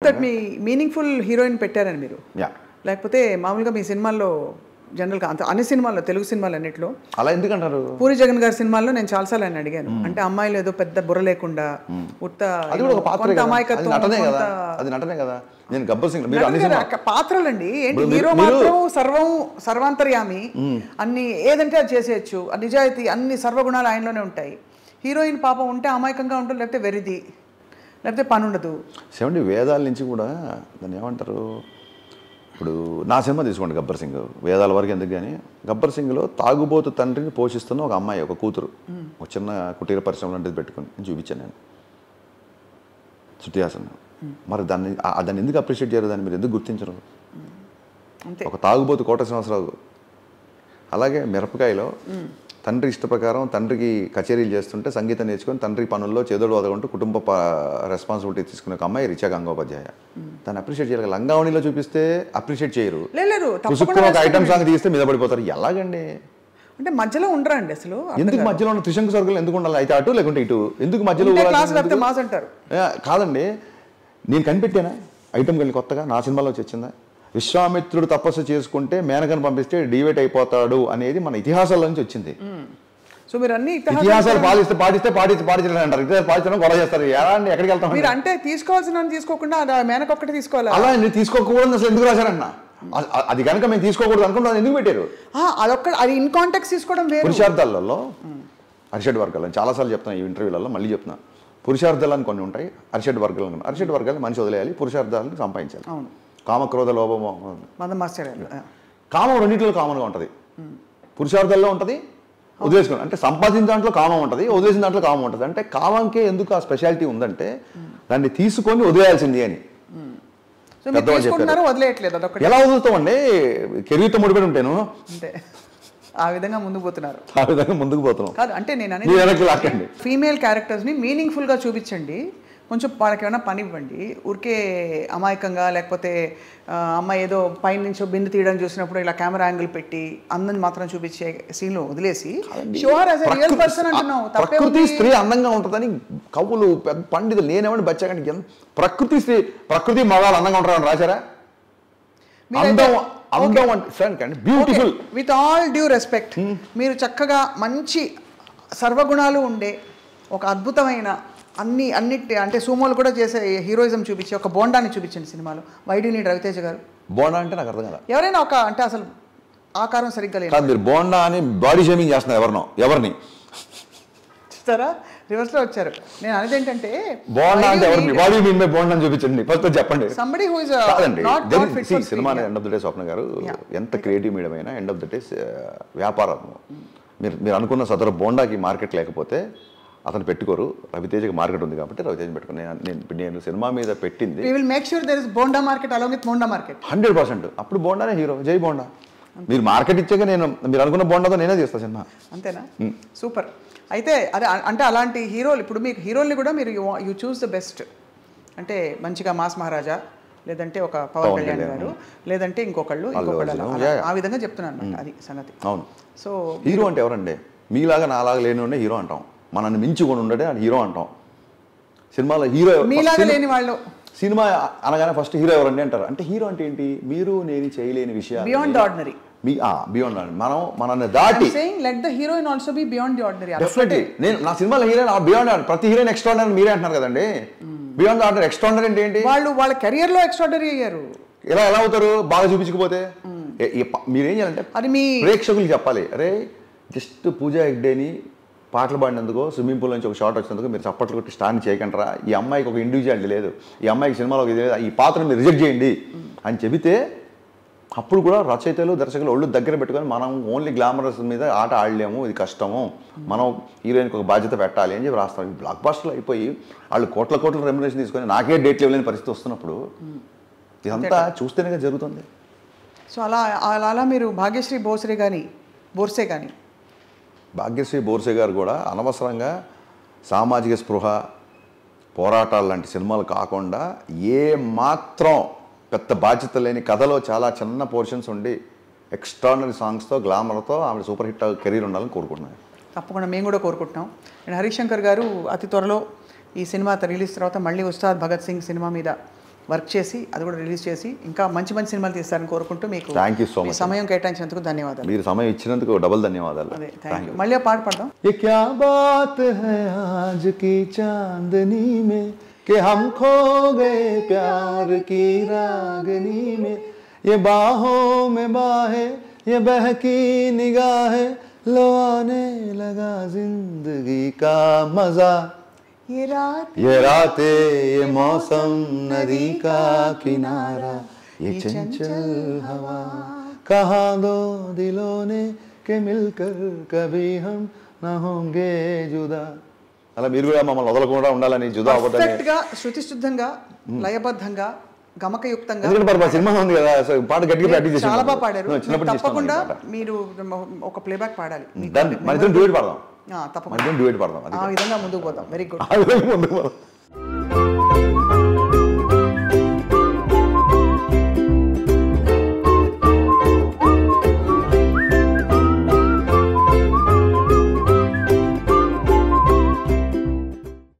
That me meaningful heroine పెట్టారని మీరు yeah లేకపోతే మామూలుగా మీ సినిమాల్లో జనరల్గా అంత అన్ని సినిమాల్లో తెలుగు సినిమాలు అన్నిట్లో అలా ఎందుకంటారు పూరి జగన్ గారి సినిమాల్లో నేను చాలాసార్లు ఆయన అడిగాను అంటే అమ్మాయిలు ఏదో పెద్ద బుర్ర లేకుండా ఉత్త అది కూడా ఒక పాత్రే కొంత కదా, అది అమాయకత్వం నటనే కదా, కొంత అది నటనే కదా. నేను గబ్బర్ సింగ్ మీరు అన్ని సినిమా పాత్రలండి ఏంటి హీరో మాత్రం సర్వాంతర్యామి అన్ని ఏదంటే అది చేసేయచ్చు నిజాయితీ అన్ని సర్వగుణాలు ఆయనలోనే ఉంటాయి. హీరోయిన్ పాపం ఉంటే అమాయకంగా ఉంటుంది లేకపోతే వెరిది లేకపోతే పని ఉండదు. వేదాల నుంచి కూడా దాన్ని ఏమంటారు, ఇప్పుడు నా సినిమా తీసుకోండి గబ్బర్ సింగ్, వేదాల వరకు ఎందుకు కానీ గబ్బర్ సింగ్లో తాగుబోతు తండ్రిని పోషిస్తున్న ఒక అమ్మాయి, ఒక కూతురు, ఒక చిన్న కుటీర పరిశ్రమ లాంటిది పెట్టుకుని నేను చూపించాను నేను శృతి హాసన్. మరి దాన్ని ఎందుకు అప్రిషియేట్ చేయరు, దాన్ని మీరు ఎందుకు గుర్తించరు? ఒక తాగుబోతు కోట శ్రీనివాసరావు. అలాగే మిరపకాయలో తండ్రి ఇష్ట ప్రకారం తండ్రికి కచేరీలు చేస్తుంటే సంగీతం నేర్చుకొని తండ్రి పనుల్లో చేదోడు వదలకుంటూ కుటుంబ రెస్పాన్సిబిలిటీ తీసుకునే ఒక అమ్మాయి రిచా గంగోపాధ్యాయ. దాన్ని అప్రిషియేట్ చేయాలి. లంగావణిలో చూపిస్తే అప్రిషియేట్ చేయరు, ఒక ఐటమ్ సాంగ్ తీస్తే మీద పడిపోతారు. ఎలాగండి అంటే మధ్యలో ఉండరండి అసలు. ఎందుకు మధ్యలో ఉన్న త్రిశంకు స్వర్గంలో ఎందుకు ఉండాలి? అయితే అటు లేకుంటే ఇటు ఎందుకు మధ్యలో అంటారు? కాదండి, నేను కనిపెట్టానా ఐటమ్ వెళ్ళి కొత్తగా నా సినిమాలో వచ్చిందా? విశ్వామిత్రుడు తపస్సు చేసుకుంటే మేనకను పంపిస్తే డివేట్ అయిపోతాడు అనేది మన ఇతిహాసాల నుంచి వచ్చింది. సో మీరు అన్ని ఇతిహాసాలు పాటించాలి అంటారు, ఇతిహాసాలు పాటించడం గొడవ చేస్తారు. ఎలా అండి, ఎక్కడికి వెళ్తాం? మీరు అంటే తీసుకోవాల్సిన తీసుకోకుండా మేనక ఒక్కటి తీసుకోవాలి. అలా తీసుకోకూడదు అసలు ఎందుకు రాశారన్న? అది కనుక మేము తీసుకోకూడదు అనుకుంటున్నాను, ఎందుకు పెట్టారు? అదొక్క అది ఇన్ కాంటాక్ట్ తీసుకోవడం వేరు. పురుషార్థాలలో అరిషడ్ వర్గాలు చాలాసార్లు చెప్తున్నాను, ఈ ఇంటర్వ్యూలలో మళ్ళీ చెప్తున్నా. పురుషార్థాలు కొన్ని ఉంటాయి, అరిషడ్ వర్గాలు మనిషి వదిలేయాలి, పురుషార్థాలను సంపాదించాలి. కామక్రోధ లోభము కామం రెండింటిలో కామన్గా ఉంటుంది. పురుషార్థాల్లో ఉంటుంది, వదిలేసుకుని అంటే సంపాదించిన దాంట్లో కామం ఉంటుంది, వదిలేసిన దాంట్లో కామం ఉంటుంది. అంటే కామంకే ఎందుకు ఆ స్పెషాలిటీ ఉందంటే దాన్ని తీసుకొని వదిలేయాల్సింది అని పెద్దవాళ్ళు చెప్పారు. ఎలా వదులుతామండి, కెరీర్తో ముడిపడి ఉంటాను, ఆ విధంగా ముందుకు పోతున్నారు, ఆ విధంగా ముందుకు పోతున్నాం. కాదు అంటే నేను అనేది ఫీమేల్ క్యారెక్టర్స్ని మీనింగ్ఫుల్గా చూపించండి, కొంచెం వాళ్ళకి ఏమైనా పని ఇవ్వండి. ఊరికే అమాయకంగా లేకపోతే అమ్మాయి ఏదో పైన నుంచో బిందు తీయడం చూసినప్పుడు ఇలా కెమెరా యాంగిల్ పెట్టి అందం మాత్రం చూపించే సీన్లు వదిలేసి రియల్ పర్సన్ అంటున్నావు. ప్రకృతి స్త్రీ అందంగా ఉంటుందని కవులు పండితులు నేనేమంటే బచ్చాకంటే ప్రకృతి మగాళ్ళు అందంగా ఉంటారని రాశారా? Beautiful. With all due respect, మీరు చక్కగా మంచి సర్వగుణాలు ఉండే ఒక అద్భుతమైన అన్నిటి అంటే సూమోలు కూడా చేసే హీరోయిజం చూపించి ఒక బోండాని చూపించండి సినిమాలో. వై డు నీడ్ రవితేజ గారు? బోండా అంటే నాకు అర్థం కదా. ఎవరైనా ఒక అంటే అసలు ఆకారం సరిగ్గా లేదు, మీరు బోండా అని బాడీ షేమింగ్ చేస్తున్నారు ఎవరిని చూస్తారా? రివర్స్లో వచ్చారు. నేను అనేది ఏంటంటే బోండా అంటే ఎవరిని బాడీ మీన్ బై బోండా అని చూపించండి ఫస్ట్ చెప్పండి. Somebody who is cinema end of the day Swapna garu ఎంత క్రియేటివ్ మీడియం అయినా ఎండ్ ఆఫ్ ద డే వ్యాపారం. మీరు అనుకున్న సదరు బోండాకి మార్కెట్ లేకపోతే అతను పెట్టుకోరు. రవితేజకి మార్కెట్ ఉంది కాబట్టి రవితేజ పెట్టుకుని నేను సినిమా మీద పెట్టింది. 100%. అప్పుడు బోండానే హీరో, జై బోండా. మీరు మార్కెట్ ఇచ్చాక మీరు అనుకున్న బోండాతో నేనే చేస్తాను సినిమా. అంతేనా? సూపర్. అయితే అదే అంటే అలాంటి హీరోలు ఇప్పుడు మీకు హీరోల్ని కూడా మీరు యూ చూస్ ద బెస్ట్. అంటే మంచిగా మాస్ మహారాజా, లేదంటే ఒక పవన్ కళ్యాణ్ గారు, లేదంటే ఇంకొకళ్ళు ఆ విధంగా చెప్తున్నాను అనమాట. అది సంగతి. అవును. సో హీరో అంటే ఎవరండి? మీలాగా నాలాగా లేని ఉండే హీరో అంటాం, మనల్ని మించి కొని ఉండడే హీరో అంటాం. సినిమాలో హీరో మీలాగా లేని వాళ్ళు సినిమా అనగానే ఫస్ట్ హీరో ఎవరండి అంటారు. అంటే హీరో అంటే ఏంటి? మీరు నేను చేయలేని విషయాలు, బియాండ్ ఆర్డినరీ. బియాండ్ ఆర్డినరీ, మనల్ని దాటి. Let the heroine also be beyond the ordinary. Definitely. నేను నా సినిమాలో హీరోయిన్ బియాండ్, ప్రతి హీరోయిన్ ఎక్స్ట్రాడినరీ మీరే అంటున్నారు కదండి. బియాండ్ ఆర్డినరీ, ఎక్స్ట్రాడినరీ అంటే ఏంటి? వాళ్ళ కెరియర్ లో ఎక్స్ట్రాడినరీ అయ్యారు. ఎలా అవుతారు? బాగా చూపించకపోతే మీరేం చేయాలంటే అది మీ ప్రేక్షకులు చెప్పాలి, అరే జస్ట్ పూజా హెగ్డేని పాటలు పాడినందుకో స్విమ్మింగ్ పూల్ నుంచి ఒక షాట్ వచ్చినందుకు మీరు చప్పట్లు కొట్టి స్టాండ్ చేయకంటారా? ఈ అమ్మాయికి ఒక ఇండివిజువాలిటీ లేదు, ఈ అమ్మాయికి సినిమాలో ఇది లేదు, ఈ పాత్రను మీరు రిజెక్ట్ చేయండి అని చెబితే అప్పుడు కూడా రచయితలు దర్శకులు ఒళ్ళు దగ్గర పెట్టుకొని మనం ఓన్లీ గ్లామరస్ మీద ఆట ఆడలేము, ఇది కష్టము, మనం హీరోయిన్కి ఒక బాధ్యత పెట్టాలి అని చెప్పి రాస్తారు. బ్లాక్ బాస్టర్లు అయిపోయి వాళ్ళు కోట్ల రెమ్యునరేషన్ తీసుకొని నాకే డేట్ లేవలేని పరిస్థితి వస్తున్నప్పుడు ఇదంతా చూస్తేనే జరుగుతుంది. సో అలా మీరు భాగ్యశ్రీ బోర్సే కానీ భాగ్యశ్రీ బోర్సే గారు కూడా అనవసరంగా సామాజిక స్పృహ, పోరాటాలు లాంటి సినిమాలు కాకుండా ఏ మాత్రం పెద్ద బాధ్యత లేని కథలో చాలా చిన్న పోర్షన్స్ ఉండి ఎక్స్ట్రాడినరీ సాంగ్స్తో గ్లామర్తో ఆమె సూపర్ హిట్ కెరీర్ ఉండాలని కోరుకుంటున్నాను. తప్పకుండా మేము కూడా కోరుకుంటున్నాం. అండ్ హరీష్ శంకర్ గారు అతి త్వరలో ఈ సినిమా రిలీజ్ తర్వాత మళ్ళీ ఉస్తాద్ భగత్ సింగ్ సినిమా మీద వర్క్ చేసి అది కూడా రిలీజ్ చేసి ఇంకా మంచి మంచి సినిమాలు తీస్తారని కోరుకుంటూ మీకు thank you so me much. సమయం కేటాయించినందుకు ధన్యవాదాలు. మీరు సమయం ఇచ్చినందుకు డబుల్ ధన్యవాదాలు. అదే థ్యాంక్ యూ. మళ్ళీ ఆ పాట పాడదాం. ये क्या बात है आज की चांदनी में कि हम खो गए प्यार की रागनी में ये बाहों में बाहें ये बहकी निगाहें लो आने लगा जिंदगी का मजा ये रातें ये मौसम नदी का किनारा ये चंचल हवा कहाँ दो दिलों ने के मिलकर कभी हम ना होंगे जुदा. అలా మీరు కూడా మమ్మల్ని వదలకుండా ఉండాలని జుదా అవ్వదని పర్ఫెక్ట్ గా శృతిశుద్ధంగా లయబద్ధంగా గమకయుక్తంగా ఎందుకంటే సినిమా ఉంది కదా పాట గట్టిగా ప్రాక్టీస్ చేసి చాలా బాగా పాడారు. చిన్నప్పుడు తప్పకుండా మీరు ఒక ప్లేబ్యాక్ పాడాలి. మన ఇద్దరం డ్యూయట్ పాడదాం. తప్పకుండా మన ఇద్దరం డ్యూయట్ పాడదాం. ఆ విధంగా ముందుకు పోదాం. Very good. ఆ విధంగా ముందుకు పోదాం.